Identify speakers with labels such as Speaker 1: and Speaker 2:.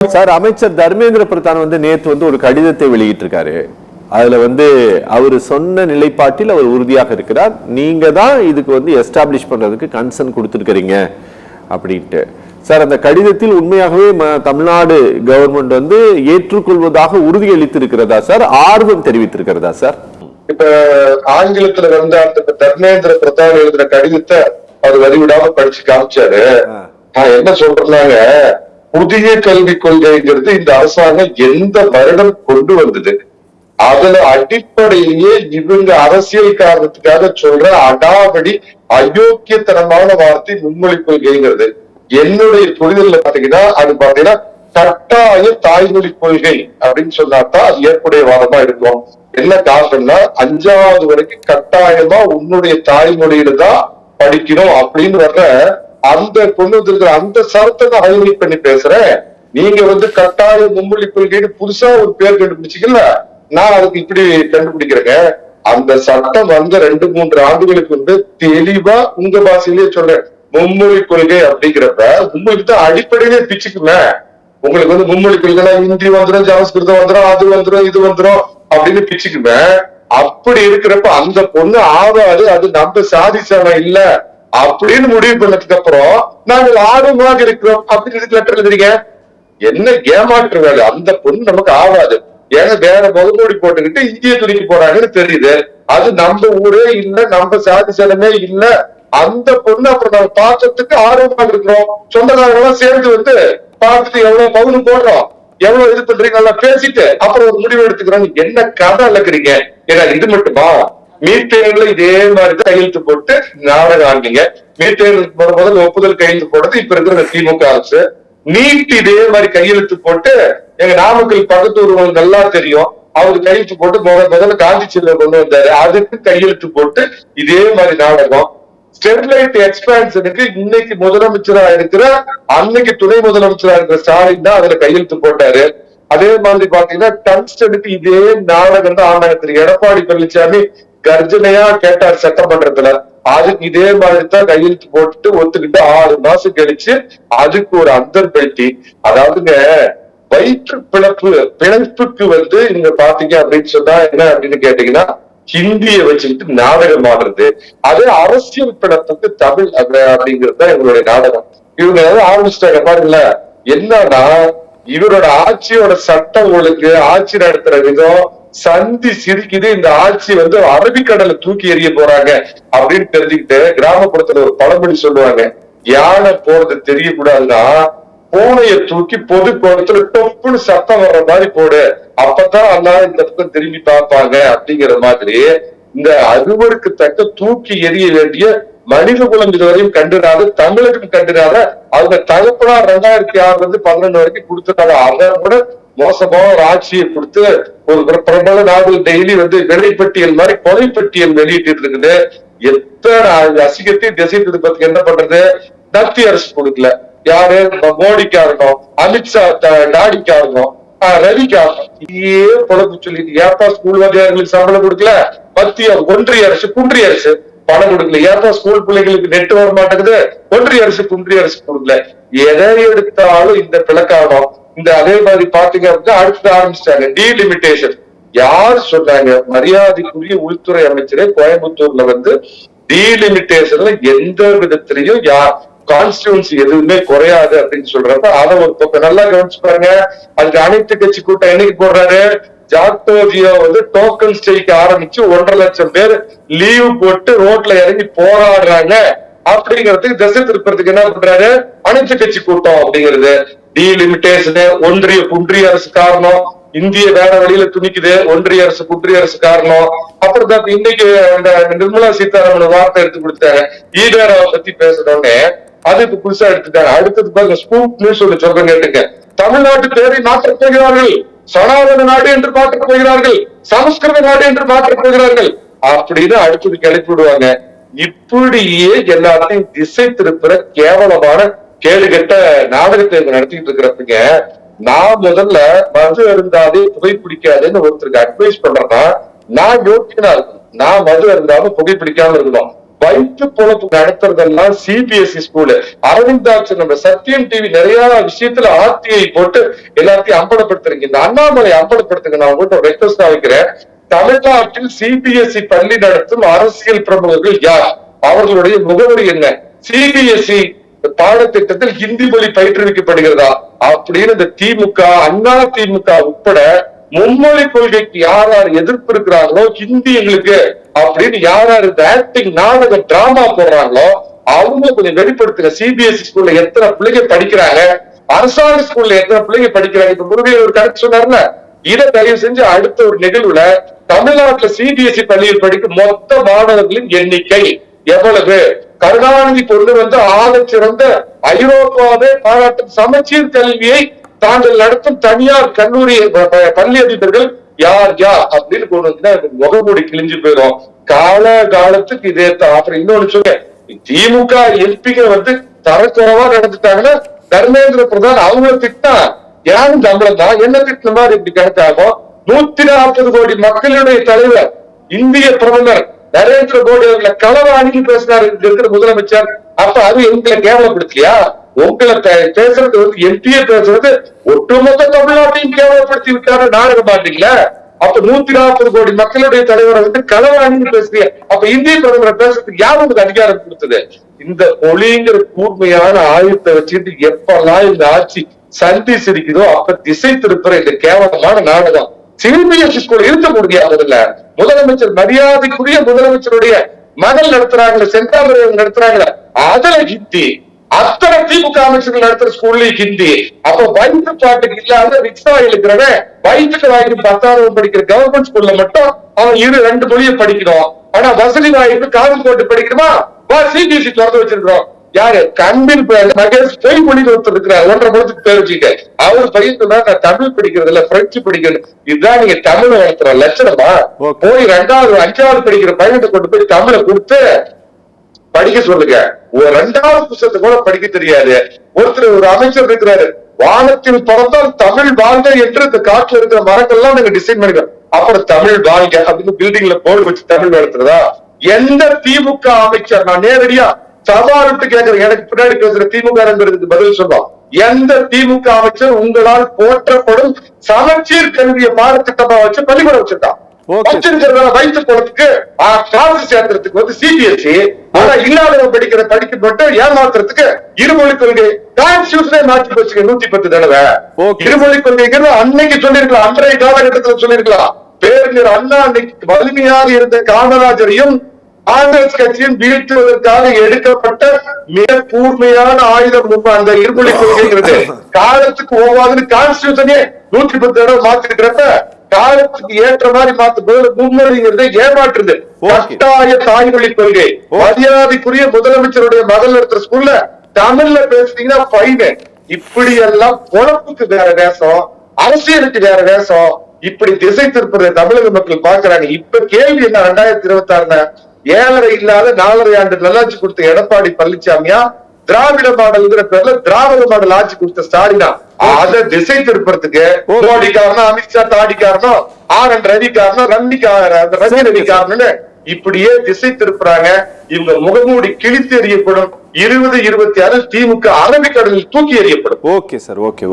Speaker 1: Sir, அமைச்சர் தர்மேந்திர பிரதான் நேத்து ஒரு கடிதத்தை வெளியிட்டிருக்காரு. அதுல அவர் சொன்ன நிலைப்பாட்டில் அவர் உறுதியாக இருக்கிறார். நீங்க தான் இதுக்கு எஸ்டாப்ளிஷ் பண்றதுக்கு கன்சர்ன் கொடுத்திருக்கிறீங்க அப்படின்ட்டு. சார், அந்த கடிதத்தில் உண்மையாகவே தமிழ்நாடு கவர்மெண்ட் ஏற்றுக்கொள்வதாக உறுதியளித்திருக்கிறதா சார், ஆர்வம் தெரிவித்திருக்கிறதா சார்?
Speaker 2: இப்ப ஆங்கிலத்துல அந்த தர்மேந்திர பிரதான் எழுதுற கடிதத்தை அவர் வரிவிடாம படிச்சு காமிச்சாரு. என்ன சொல்றாங்க, புதிய கல்விக் கொள்கைங்கிறது இந்த அரசாங்கம் எந்த வருடம் கொண்டு வந்தது, அதுல அடிப்படையிலேயே இவங்க அரசியல் காரணத்துக்காக சொல்ற அடாவடி அயோக்கியத்தனமான வார்த்தை மும்மொழி கொள்கைங்கிறது. என்னுடைய புரிதல்ல பாத்தீங்கன்னா அது பாத்தீங்கன்னா கட்டாய தாய்மொழி கொள்கை அப்படின்னு சொன்னாதான் அது ஏற்புடைய வாதமா இருக்கும். என்ன காரணம்னா 5வது வரைக்கும் கட்டாயமா உன்னுடைய தாய்மொழியில தான் படிக்கணும் அப்படின்னு வர்ற அந்த கொண்டு வந்திருக்கிற அந்த சரத்தை தான் ஹைலைட் பண்ணி பேசுறேன். நீங்க கட்டாய மும்மொழி கொள்கைன்னு புதுசா ஒரு பேர் கண்டுபிடிச்சிக்கல, நான் அதுக்கு இப்படி கண்டுபிடிக்கிறேங்க. அந்த சட்டம் 2-3 ஆண்டுகளுக்கு தெளிவா உங்க பாஷையிலேயே சொல்றேன். மும்மொழி கொள்கை அப்படிங்கிறப்ப உங்களுக்கு தான் அடிப்படையிலே பிச்சுக்குமே. உங்களுக்கு மும்மொழி கொள்கைனா ஹிந்தி வந்துடும், சமஸ்கிருதம் வந்துடும், அது வந்துடும், இது வந்துடும் அப்படின்னு பிச்சுக்குமே. அப்படி இருக்கிறப்ப அந்த பொண்ணு ஆகாது, அது நம்ம சாதிச்சாம இல்ல அப்படின்னு முடிவு பண்ணதுக்கு அப்புறம் நாங்கள் ஆர்வமாக இருக்கிறோம் அப்படின்னு லெட்டர் எழுதுறீங்க. என்ன ஏமாற்று வேலை, அந்த பொண்ணு நமக்கு ஆகாது, ஏன்னா வேற முகமூடி போட்டுக்கிட்டு இந்திய துணிக்கு போறாங்கன்னு தெரியுது. அது நம்ம ஊரே இல்ல, நம்ம சாதிச்சனமே இல்ல, அந்த பொண்ணு அப்புறம் நம்ம பாக்கிறதுக்கு ஆர்வமாக இருக்கிறோம். சொந்தக்காரங்களாம் சேர்ந்து பார்த்துட்டு எவ்வளவு பவுனு போடுறோம், எவ்வளவு இது பண்றீங்க, நல்லா பேசிட்டு அப்புறம் ஒரு முடிவு எடுத்துக்கிறோம். என்ன கதை அளக்குறீங்க? ஏன்னா இது மட்டுமா, மீத்தேன்ல இதே மாதிரிதான் கையெழுத்து போட்டு நாடகம் ஆனீங்க. மீத்தேன் முதல் ஒப்புதல் கையெழுத்து போட்டது இப்ப இருக்கிற திமுக அரசு. நீட் இதே மாதிரி கையெழுத்து போட்டு எங்க நாமக்கல் பக்கத்து ஊர்களுக்கு நல்லா தெரியும், அவரு கையெழுத்து போட்டு முதல்ல காந்தி சிலை கொண்டு வந்தாரு, அதுக்கு கையெழுத்து போட்டு இதே மாதிரி நாடகம். ஸ்டெர்லைட் எக்ஸ்பான்ஷனுக்கு இன்னைக்கு முதலமைச்சரா இருக்கிற அன்னைக்கு துணை முதலமைச்சரா இருக்கிற ஸ்டாலின் தான் அதுல கையெழுத்து போட்டாரு. அதே மாதிரி பாத்தீங்கன்னா டங்ஸ்டனுக்கு இதே நாடகம் தான் ஆனாங்க. திரு எடப்பாடி பழனிசாமி கர்ஜனையா கேட்டார் சட்டமன்றத்துல, அதுக்கு இதே மாதிரி தான் கையெழுத்து போட்டுட்டு ஒத்துக்கிட்டு 6 மாசம் கழிச்சு அதுக்கு ஒரு அந்தர் பெல்ட்டி. அதாவதுங்க வயிற்று பிழைப்புக்கு நீங்க பாத்தீங்க அப்படின்னு சொன்னா என்ன அப்படின்னு கேட்டீங்கன்னா ஹிந்தியை வச்சுக்கிட்டு நாடகம் ஆடுறது, அதே அரசியல் பிழைப்புக்கு தமிழ் அப்படிங்கிறது தான் இவங்களுடைய நாடகம். இவங்க ஆரம்பிச்சிட்டாங்க பாருங்கள. என்னன்னா இவரோட ஆட்சியோட சட்டம் ஒழுங்கு, ஆட்சி நடத்துற விதம் சந்தி சிரிக்குது. இந்த ஆட்சி அரபிக்கடலை தூக்கி எறிய போறாங்க அப்படின்னு தெரிஞ்சுக்கிட்டு கிராமப்புறத்துல ஒரு பழமொழி சொல்லுவாங்க, யானை போறது தெரியக்கூடாதுன்னா பூனைய தூக்கி பொது குளத்துல டொப்புன்னு சத்தம் வர்ற மாதிரி போடு, அப்பதான் எல்லாம் இந்த பக்கம் திரும்பி பார்ப்பாங்க அப்படிங்கிற மாதிரி இந்த அறுவருக்கு தக்க தூக்கி எறிய வேண்டிய மனித குலம் இதுவரையும் கண்டுடாது, தமிழகம் கண்டுடாத அவங்க தகப்பனார் 2006-11 வரைக்கும் கொடுத்துட்டாங்க. அதை கூட மோசமான ஒரு ஆட்சியை கொடுத்து ஒரு பிரபல நாவல் டெய்லி விலைப்பட்டியல் மாதிரி கொலைப்பட்டியல் வெளியிட்டு இருக்குது. எத்தனை அசிங்கத்தையும் திசை திருப்பத்துக்கு என்ன பண்றது? மத்திய அரசு கொடுக்கல. யாரு? மோடிக்கா இருக்கணும், அமித்ஷா டாடிக்கா இருக்கணும், ரவிக்கா இதே பொழப்பு சொல்லிட்டு ஏப்பா ஸ்கூல் வாத்தியார்களுக்கு சம்பளம் கொடுக்கல, மத்திய ஒன்றிய அரசு குன்றிய அரசு பணம் கொடுக்கல, ஏப்பா ஸ்கூல் பிள்ளைங்களுக்கு நெட் வர மாட்டேங்குது, ஒன்றிய அரசு குன்றிய அரசு கொடுக்கல. எதை எடுத்தாலும் இந்த பிளக்கானம். இந்த அதே மாதிரி பாத்தீங்க அப்படின்னா அடுத்து ஆரம்பிச்சிட்டாங்க டீலிமிட்டேஷன். யார் சொன்னாங்க? மரியாதைக்குரிய உள்துறை அமைச்சரே கோயம்புத்தூர்ல டீலிமிட்டேஷன்ல எந்த விதத்திலையும் கான்ஸ்டிடியூன்சி எதுவுமே குறையாது அப்படின்னு சொல்றப்ப அதை ஒரு பக்கம் நல்லா கவனிச்சு பாருங்க. அதுக்கு அனைத்து கட்சி கூட்டம் என்னைக்கு போடுறாரு? ஜாக்டோஜியோ டோக்கன் ஸ்ட்ரைக் ஆரம்பிச்சு 1.5 லட்சம் பேர் லீவ் போட்டு ரோட்ல இறங்கி போராடுறாங்க அப்படிங்கிறதுக்கு திசை திருப்பறதுக்கு என்ன பண்றாரு? அனைத்து கட்சி கூட்டம் அப்படிங்கிறது. டீலிமிட்டேஷன் ஒன்றிய அரசு காரணம், இந்திய வேற வழியில துணிக்குது, ஒன்றிய அரசு குன்றிய அரசு காரணம். அப்புறம் தான் இன்னைக்கு நிர்மலா சீதாராமன் வார்த்தை எடுத்து கொடுத்தாங்க, ஈவேராவை பத்தி பேசணும்னு, அது இப்ப புதுசா எடுத்துட்டாங்க. அடுத்தது பாருங்க, ஸ்கூப் நியூஸ் ஒன்று சொல்றேன் கேட்டுங்க. தமிழ்நாட்டு பேரை மாற்றப் போகிறார்கள், சனாதன நாடு என்று மாற்றப் போகிறார்கள், சமஸ்கிருத நாடு என்று மாற்றப் போகிறார்கள் அப்படின்னு அடுத்தது கிளப்பி விடுவாங்க. இப்படியே எல்லாத்தையும் திசை திருப்புற கேவலமான கேடுகட்ட நாடகத்தை நடத்திட்டு இருக்கிறப்பங்க, நான் முதல்ல மது அருந்தாதே புகைப்பிடிக்காதுன்னு ஒருத்தருக்கு அட்வைஸ் பண்றேன்னா நான் யோக்கியனா இருக்கணும். நான் மது அருந்தாம புகைப்பிடிக்காம இருக்கணும். வயிற்று பொழப்பு நடத்துறதெல்லாம் சிபிஎஸ்இ ஸ்கூலு. அரவிந்தாட்சி நம்ம சத்தியம் டிவி நிறைய விஷயத்துல ஆர்டிஐ போட்டு எல்லாத்தையும் அம்பலப்படுத்துறீங்க. இந்த அண்ணாமலை அம்பலப்படுத்துங்க. நான் உங்கள்கிட்ட ரெக்வஸ்டா வைக்கிறேன். தமிழ்நாட்டில் சிபிஎஸ்இ பள்ளி நடத்தும் அரசியல் பிரமுகர்கள் யார்? அவர்களுடைய முகவரி என்ன? சிபிஎஸ்இ பாடத்திட்டத்தில் ஹிந்தி மொழி பயிற்றுவிக்கப்படுகிறதா அப்படின்னு இந்த திமுக, அண்ணா திமுக உட்பட மும்மொழி கொள்கைக்கு யார் யார் எதிர்ப்பு இருக்கிறாங்களோ, ஹிந்தி எங்களுக்கு அப்படின்னு யார் யார் இந்த ஆக்டிங் நாடக டிராமா போடுறாங்களோ அவங்க கொஞ்சம் வெளிப்படுத்துங்க. சிபிஎஸ்இ ஸ்கூல்ல எத்தனை பிள்ளைங்க படிக்கிறாங்க, அரசாங்க ஸ்கூல்ல எத்தனை பிள்ளைங்க படிக்கிறாங்க? இப்ப முருகையில் ஒரு கருத்து சொன்னார்ல, இதை தயவு செஞ்சு அடுத்த ஒரு நிகழ்வுல தமிழ்நாட்டுல சிபிஎஸ்இ பள்ளியில் படிக்கும் மொத்த மாணவர்களின் எண்ணிக்கை எவ்வளவு, கருணாநிதி கொண்டு வந்து ஆக சிறந்த ஐரோப்பாவே பாராட்டும் சமச்சீர் கல்வியை தாங்கள் நடத்தும் தனியார் கல்லூரி பள்ளி அதிபர்கள் யார் யார் அப்படின்னு கொண்டு வந்து முகமூடி கிழிஞ்சு போயிடும். கால காலத்துக்கு இதே தான். அப்புறம் இன்னொன்னு சொல்ல, திமுக எம்பிங்க வந்து தரக்குறைவா நடந்துட்டாங்கன்னா தர்மேந்திர பிரதான் அவங்கள திட்டா யாரும் தமிழன் தான் என்ன திட்டின மாதிரி இப்படி கணக்காகும். 140 கோடி மக்களுடைய தலைவர் இந்திய பிரதமர் நரேந்திர மோடி அவர்களை களவாணி பேசினார் இருக்கிற முதலமைச்சர். அப்ப அது எங்களை கேவலப்படுத்தியா? உங்களை பேசுறது வந்து எம்பிஏ பேசுறது ஒட்டுமொத்த தமிழ்நாட்டையும் கேவலப்படுத்தி விட்டாரு. நாடக மாட்டீங்களா? அப்ப 140 கோடி மக்களுடைய தலைவரை வந்து களவாணின்னு பேசுறீங்க. அப்ப இந்திய பிரதமரை பேசுறதுக்கு யார் உங்களுக்கு அதிகாரம் கொடுத்தது? இந்த மொழிங்கிற கூர்மையான ஆயுதத்தை வச்சுட்டு எப்பெல்லாம் இந்த ஆட்சி சந்தி சிரிக்குதோ அப்ப திசை திருப்புற இந்த கேவலமான நாடகம் சிபிஎஸ்இ ஸ்கூல் இருக்க முடியாததுல. முதலமைச்சர் மரியாதைக்குரிய முதலமைச்சருடைய மகள் நடத்துறாங்களே, செந்தாமரை நடத்துறாங்களே, அதுல ஹிந்தி. அத்தனை திமுக அமைச்சர்கள் நடத்துற ஸ்கூல்லயும் ஹிந்தி. அப்ப வயிற்று பாட்டுக்கு இல்லாத ரிக்ஷா இருக்கிறவன் வயிற்றுக்கு வாங்கி 10ஆம் படிக்கிற கவர்மெண்ட் ஸ்கூல்ல மட்டும் அவன் 2 மொழியை படிக்கணும். ஆனா வசதி வாய்ப்பு காது போட்டு படிக்கணுமா? சிபிஎஸ்இ திறந்து வச்சிருக்கிறோம். யாரு? கண்பின் மகேஷ் பொய் மொழி ஒருத்தர் இருக்கிறார், 1.5 வருஷத்துக்கு பேர் வச்சுக்க. அவர் பையன் நான் தமிழ் படிக்கிறது இல்ல, பிரெஞ்சு படிக்கிறது. இதுதான் நீங்க தமிழ் வளர்த்துற லட்சணமா? போய் 2வது 5வது படிக்கிற பையனை கொண்டு போய் தமிழை கொடுத்து படிக்க சொல்லுங்க. ஒரு 2வது புத்தகத்தை கூட படிக்க தெரியாது. ஒருத்தர் ஒரு அமைச்சர் இருக்கிறாரு, வானத்தில் பறந்தால் தமிழ் வாழ்க என்று இந்த காட்டுல இருக்கிற மரங்கள்லாம் நாங்க டிசைன் பண்ணிக்கிறோம். அப்புறம் தமிழ் வாழ்க அப்படின்னு பில்டிங்ல போர்டு வச்சு தமிழ் நடத்துறதா? எந்த திமுக அமைச்சர், நான் நேரடியா சவாலிட்டு கேட்கிறேன், எனக்கு பின்னாடி பேசுற திமுக பதில் சொல்றோம், எந்த திமுக அமைச்சர் உங்களால் போற்றப்படும் சமச்சீர் கல்வியை பாடத்திட்டமா வச்சு பள்ளிக்கூடம் வச்சிருக்கான்? வயிற்று போறதுக்கு காசு சேர்த்துறதுக்கு வந்து சிபிஎஸ்இ, ஆனா இல்லாதவங்க படிக்க மட்டும் ஏமாத்துறதுக்கு இருமொழி கொள்கை கான்ஸ்டிடியூஷனே மாற்றி போச்சுங்க 110 தடவை. இருமொழி கொள்கைங்கிறது அன்னைக்கு சொல்லிருக்கலாம், அன்றைய காலகட்டத்தில் சொல்லிருக்கலாம். பேரறிஞர் அண்ணா அன்னைக்கு வலிமையாக இருந்த காமராஜரையும் காங்கிரஸ் கட்சியின் வீழ்த்துவதற்காக எடுக்கப்பட்ட மிக கூர்மையான ஆயுதம் அந்த இருமொழி கொள்கைங்கிறது. காலத்துக்கு ஒவ்வாதுன்னு கான்ஸ்டிடியூஷனே 110 தடவை மாத்திருக்கிறப்ப காலத்துக்கு ஏற்ற மாதிரி மாத்தும்போது முன்மொழிங்கிறத ஏமாற்றுது. கட்டாய தாய்மொழி கொள்கை. மரியாதைக்குரிய முதலமைச்சருடைய மகள் நடத்துற ஸ்கூல்ல தமிழ்ல பேசுனீங்கன்னா ஃபைன். இப்படி எல்லாம் பொழப்புக்கு வேற வேஷம், அரசியலுக்கு வேற வேஷம், இப்படி திசை திருப்புற தமிழக மக்கள் பாக்குறாங்க. இப்ப கேள்வி என்ன? 2026 7.5 இல்லாத 4.5 ஆண்டு நல்லாட்சி கொடுத்த எடப்பாடி பழனிசாமியா, திராவிட மாடல்ங்கிற பேர்ல திராவிட மாடல் ஆட்சி கொடுத்த ஸ்டாலினா? அதை திசை திருப்பறதுக்கு மோடி காரணம், அமித்ஷா தாடி காரணம், RN ரவி காரணம், ரவி ரவி காரணம்னு இப்படியே திசை திருப்புறாங்க. இவங்க முகமூடி கிழித்து எறியப்படும். 2026 திமுக அரபிக்கடலில் தூக்கி எறியப்படும்.
Speaker 1: Okay sir, okay.